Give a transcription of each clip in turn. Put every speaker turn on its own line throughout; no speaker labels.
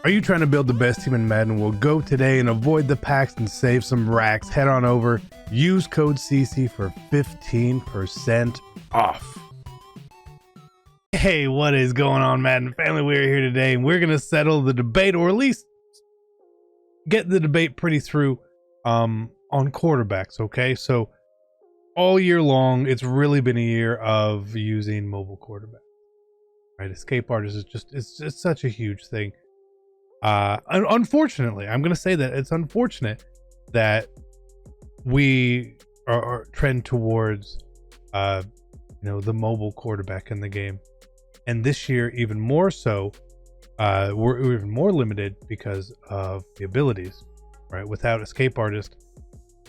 Are you trying to build the best team in Madden? Well, go today and avoid the packs and save some racks. Head on over, use code CC for 15% off. Hey, what is going on, Madden family? We're here today and we're going to settle the debate, or at least get the debate pretty through on quarterbacks, okay? So all year long, it's really been a year of using mobile quarterbacks, right? Escape artists is just, it's such a huge thing. Unfortunately, I'm going to say that it's unfortunate that we are trend towards, the mobile quarterback in the game. And this year, even more so, we're even more limited because of the abilities, right? Without escape artist,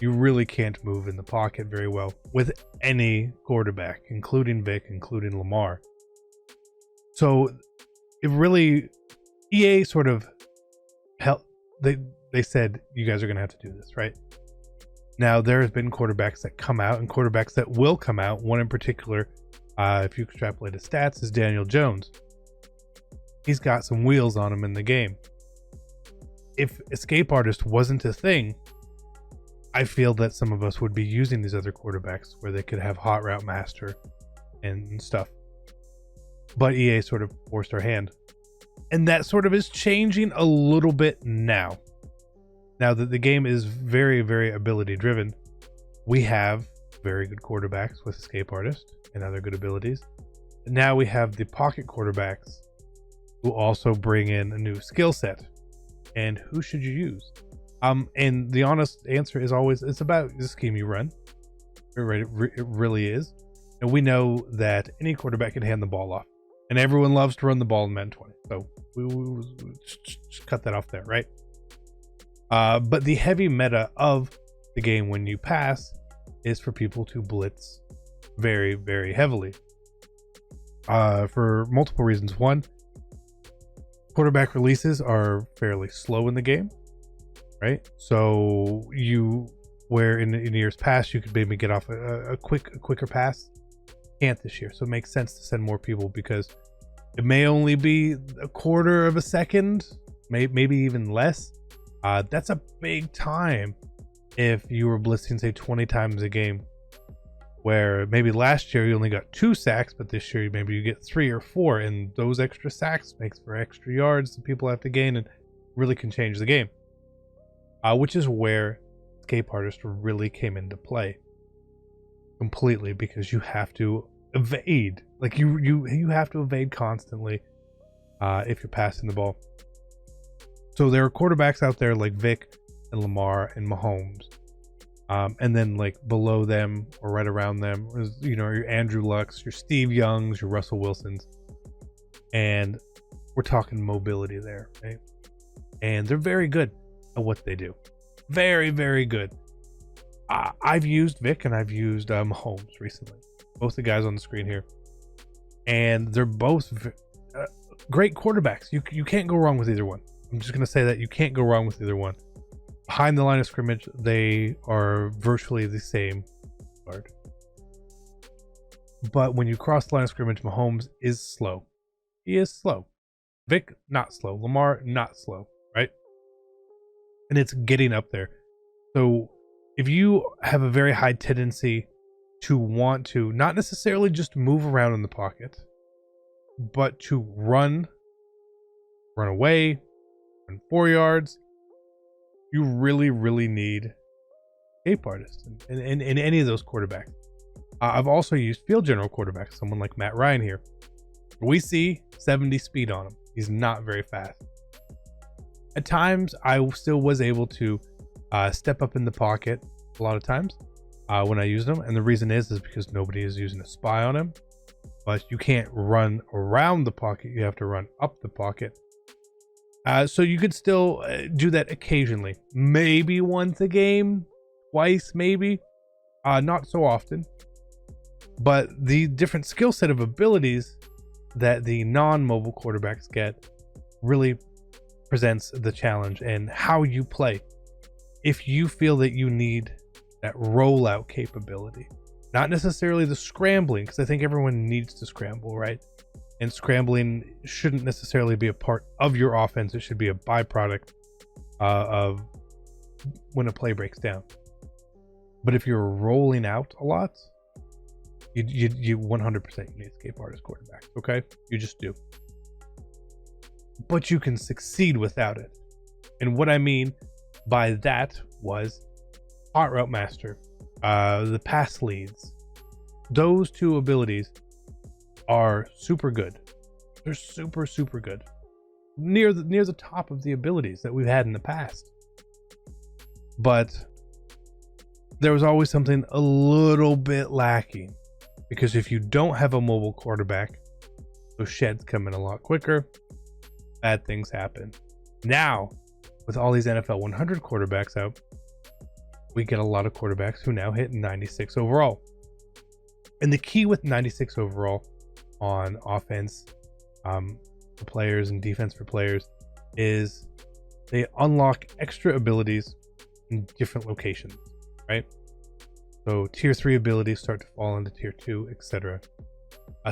you really can't move in the pocket very well with any quarterback, including Vic, including Lamar. So it really, EA sort of helped. They said, you guys are going to have to do this, right? Now, there have been quarterbacks that come out and quarterbacks that will come out. One in particular, if you extrapolate his stats, is Daniel Jones. He's got some wheels on him in the game. If escape artist wasn't a thing, I feel that some of us would be using these other quarterbacks where they could have hot route master and stuff. But EA sort of forced our hand. And that sort of is changing a little bit now. Now that the game is very, very ability driven, we have very good quarterbacks with escape artist and other good abilities. And now we have the pocket quarterbacks who also bring in a new skill set. And who should you use? And the honest answer is always, it's about the scheme you run. It really is. And we know that any quarterback can hand the ball off. And everyone loves to run the ball in Madden 20. So we just cut that off there, right? But the heavy meta of the game when you pass is for people to blitz very, very heavily. For multiple reasons. One, quarterback releases are fairly slow in the game, right? So where in years past you could maybe get off a quicker pass, can't this year. So it makes sense to send more people because it may only be a quarter of a second, maybe even less. That's a big time if you were blitzing, say, 20 times a game, where maybe last year you only got 2 sacks, but this year maybe you get 3 or 4, and those extra sacks makes for extra yards that people have to gain and really can change the game. Which is where escape artist really came into play completely, because you have to evade, like you have to evade constantly if you're passing the ball. So there are quarterbacks out there like Vic and Lamar and Mahomes, and then like below them or right around them is, your Andrew Lucks, your Steve Youngs, your Russell Wilsons, and we're talking mobility there, right? And they're very good at what they do. Very, very good. I've used Vic and I've used Mahomes recently. Both the guys on the screen here. And they're both great quarterbacks. You can't go wrong with either one. I'm just going to say that you can't go wrong with either one. Behind the line of scrimmage, they are virtually the same guard. But when you cross the line of scrimmage, Mahomes is slow. He is slow. Vic, not slow. Lamar, not slow, right? And it's getting up there. So if you have a very high tendency to want to not necessarily just move around in the pocket, but to run away, run 4 yards, you really, really need escape artists in any of those quarterbacks. I've also used field general quarterbacks, someone like Matt Ryan here. We see 70 speed on him. He's not very fast. At times, I still was able to step up in the pocket a lot of times when I used him. And the reason is because nobody is using a spy on him. But you can't run around the pocket. You have to run up the pocket. So you could still do that occasionally. Maybe once a game, twice maybe. Not so often. But the different skill set of abilities that the non-mobile quarterbacks get really presents the challenge and how you play. If you feel that you need that rollout capability, not necessarily the scrambling, because I think everyone needs to scramble, right? and scrambling shouldn't necessarily be a part of your offense. It should be a byproduct of when a play breaks down. But if you're rolling out a lot, you 100% need escape artist quarterback. Okay, you just do. But you can succeed without it. And what I mean by that was hot route master, the pass leads. Those two abilities are super good. They're super good. Near the top of the abilities that we've had in the past. But there was always something a little bit lacking, because if you don't have a mobile quarterback, those sheds come in a lot quicker. Bad things happen. Now, with all these NFL 100 quarterbacks out, we get a lot of quarterbacks who now hit 96 overall. And the key with 96 overall on offense for players and defense for players is they unlock extra abilities in different locations, right? So tier 3 abilities start to fall into tier 2, etc.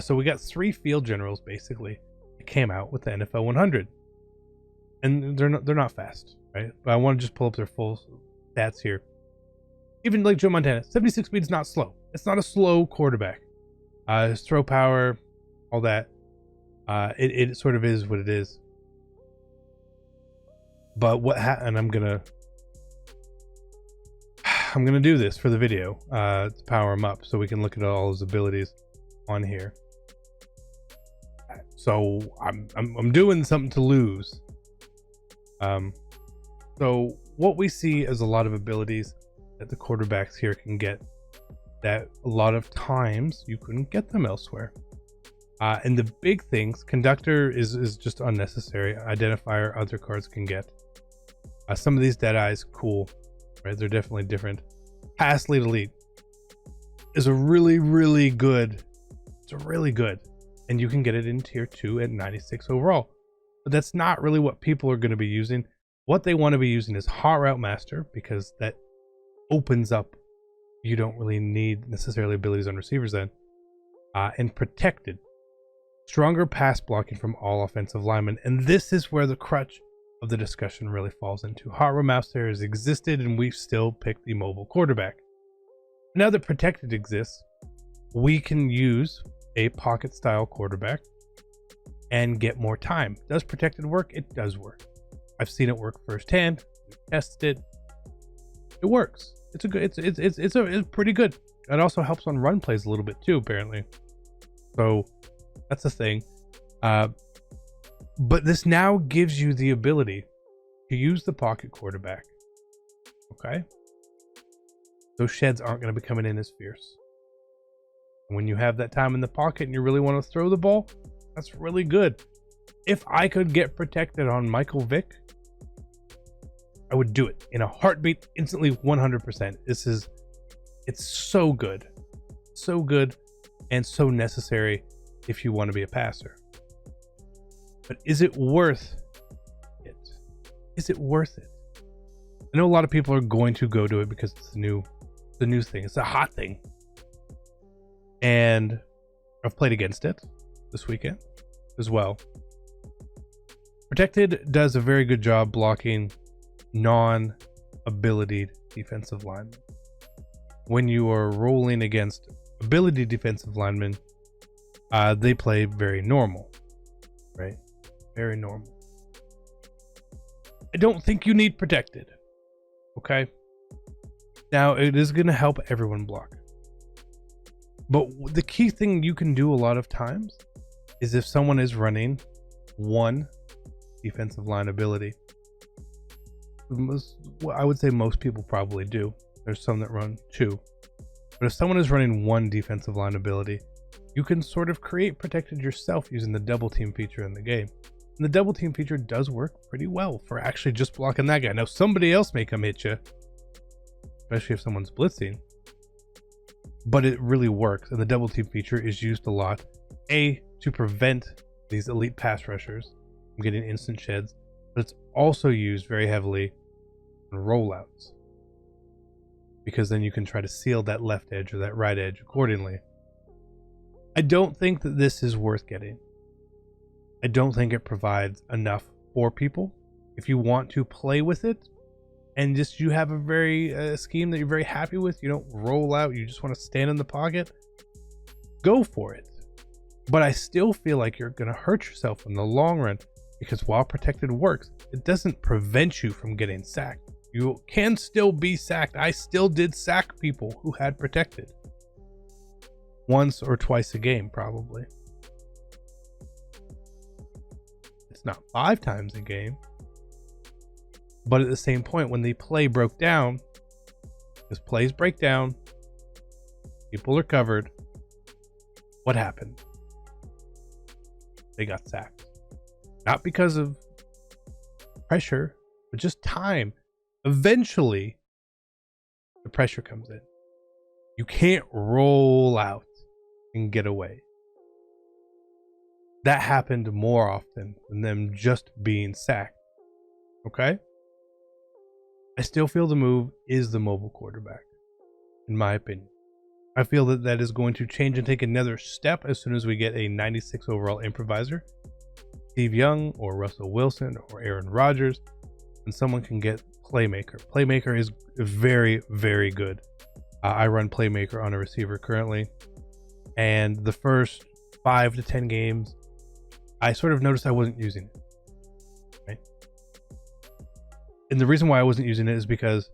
So we got 3 field generals basically that came out with the NFL 100, and they're not fast, right? But I want to just pull up their full stats here. Even like Joe Montana, 76 speed is not slow. It's not a slow quarterback. His throw power, all that, it sort of is what it is. But and I'm gonna do this for the video to power him up so we can look at all his abilities on here. So I'm doing something to lose. So what we see is a lot of abilities that the quarterbacks here can get that a lot of times you couldn't get them elsewhere. And the big things, conductor is just unnecessary. Identifier, other cards can get. Some of these dead eyes, cool, right? They're definitely different. Pass lead elite is a really good. It's a really good, and you can get it in tier 2 at 96 overall. But that's not really what people are going to be using. What they want to be using is hot route master, because that opens up. You don't really need necessarily abilities on receivers then. And protected. Stronger pass blocking from all offensive linemen. And this is where the crutch of the discussion really falls into. Hot route master has existed, and we've still picked the mobile quarterback. Now that protected exists, we can use a pocket style quarterback and get more time. Does protected work? It does work. I've seen it work firsthand. We've tested it. It works. It's a good. It's pretty good. It also helps on run plays a little bit too, apparently. So that's the thing. But this now gives you the ability to use the pocket quarterback. Okay. Those sheds aren't going to be coming in as fierce. When you have that time in the pocket and you really want to throw the ball, that's really good. If I could get protected on Michael Vick, I would do it in a heartbeat, instantly, 100%. It's so good. So good and so necessary if you want to be a passer. But is it worth it? Is it worth it? I know a lot of people are going to go to it because it's the new thing. It's a hot thing. And I've played against it this weekend as well. Protected does a very good job blocking non-ability defensive linemen. When you are rolling against ability defensive linemen, they play very normal, right? Very normal. I don't think you need protected. Okay. Now it is going to help everyone block. But the key thing you can do a lot of times is if someone is running one defensive line ability. I would say most people probably do. There's some that run 2. But if someone is running one defensive line ability, you can sort of create protected yourself using the double team feature in the game. And the double team feature does work pretty well for actually just blocking that guy. Now somebody else may come hit you, especially if someone's blitzing, but it really works. And the double team feature is used a lot, to prevent these elite pass rushers from getting instant sheds, but it's also used very heavily in rollouts, because then you can try to seal that left edge or that right edge accordingly. I don't think that this is worth getting. I don't think it provides enough for people. If you want to play with it and just you have a very scheme that you're very happy with, you don't roll out, you just want to stand in the pocket, go for it. But I still feel like you're going to hurt yourself in the long run, because while protected works, it doesn't prevent you from getting sacked. You can still be sacked. I still did sack people who had protected once or twice a game, probably. It's not 5 times a game. But at the same point, when the play broke down, because plays break down, people are covered, what happened? They got sacked. Not because of pressure, but just time. Eventually, the pressure comes in. You can't roll out and get away. That happened more often than them just being sacked. Okay? I still feel the move is the mobile quarterback, in my opinion. I feel that that is going to change and take another step as soon as we get a 96 overall improviser, Steve Young or Russell Wilson or Aaron Rodgers, and someone can get playmaker. Playmaker is very, very good. I run playmaker on a receiver currently, and the first 5 to 10 games, I sort of noticed I wasn't using it. Right? And the reason why I wasn't using it is because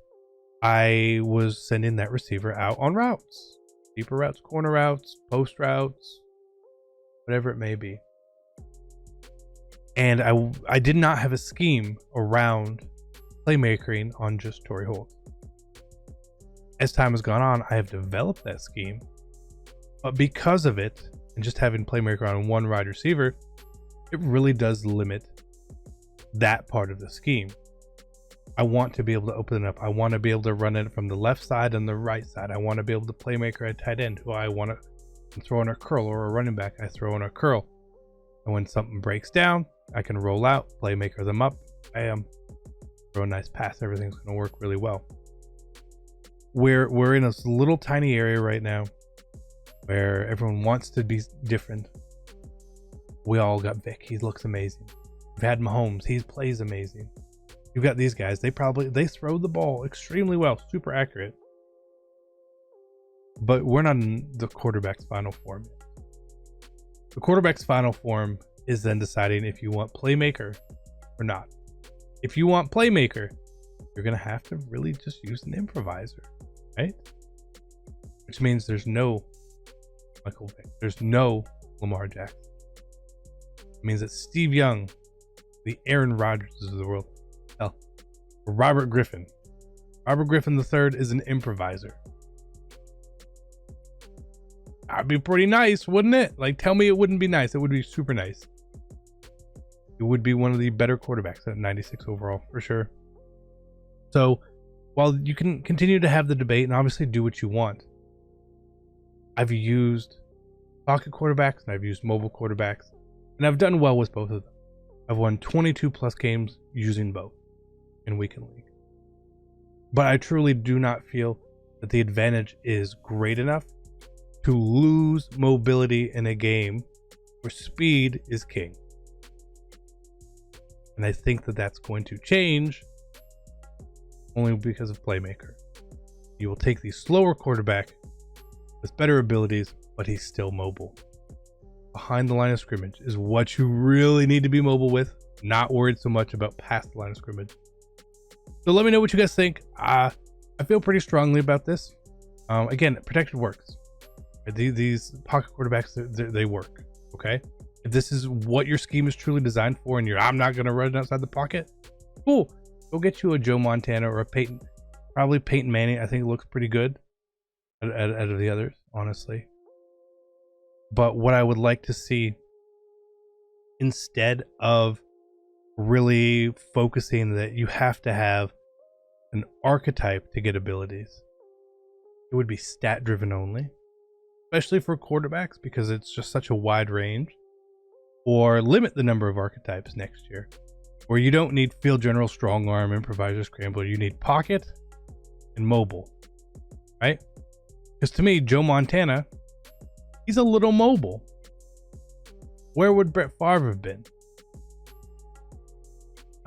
I was sending that receiver out on routes. Deeper routes, corner routes, post routes, whatever it may be. And I did not have a scheme around playmakering on just Torrey Holt. As time has gone on, I have developed that scheme. But because of it, and just having playmaker on one wide receiver, it really does limit that part of the scheme. I want to be able to open it up. I want to be able to run it from the left side and the right side. I want to be able to playmaker at tight end, who I want to throw in a curl, or a running back, I throw in a curl. And when something breaks down, I can roll out, playmaker them up, bam, throw a nice pass. Everything's going to work really well. We're in a little tiny area right now where everyone wants to be different. We all got Vic. He looks amazing. We've had Mahomes. He plays amazing. You've got these guys. They throw the ball extremely well, super accurate. But we're not in the quarterback's final form yet. The quarterback's final form is then deciding if you want playmaker or not. If you want playmaker, you're going to have to really just use an improviser, right? Which means there's no Michael Vick. There's no Lamar Jackson. It means that Steve Young, the Aaron Rodgers of the world, hell, Robert Griffin. Robert Griffin III is an improviser. That'd be pretty nice, wouldn't it? Like, tell me it wouldn't be nice. It would be super nice. It would be one of the better quarterbacks at 96 overall, for sure. So, while you can continue to have the debate and obviously do what you want, I've used pocket quarterbacks and I've used mobile quarterbacks, and I've done well with both of them. I've won 22 plus games using both in Weekend League. But I truly do not feel that the advantage is great enough to lose mobility in a game where speed is king. And I think that that's going to change only because of playmaker. You will take the slower quarterback with better abilities, but he's still mobile. Behind the line of scrimmage is what you really need to be mobile with, not worried so much about past the line of scrimmage. So let me know what you guys think. I feel pretty strongly about this. Again, protected works. These pocket quarterbacks, they work. Okay, if this is what your scheme is truly designed for, and I'm not going to run outside the pocket, cool. Go get you a Joe Montana or a Peyton, probably Peyton Manning. I think it looks pretty good out of the others, honestly. But what I would like to see, instead of really focusing that you have to have an archetype to get abilities, it would be stat driven only, especially for quarterbacks because it's just such a wide range. Or limit the number of archetypes next year, where you don't need field general, strong arm, improviser, scrambler. You need pocket and mobile, right? Because to me, Joe Montana, he's a little mobile. Where would Brett Favre have been?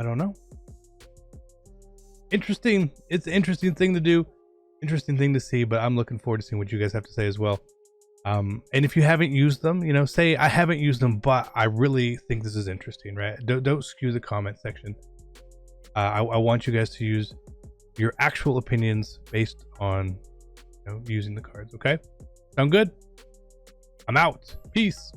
I don't know. Interesting. It's an interesting thing to do, interesting thing to see, but I'm looking forward to seeing what you guys have to say as well. And if you haven't used them, you know, say I haven't used them, but I really think this is interesting, right? Don't skew the comment section. I want you guys to use your actual opinions based on, you know, using the cards. Okay, sound good? I'm out. Peace.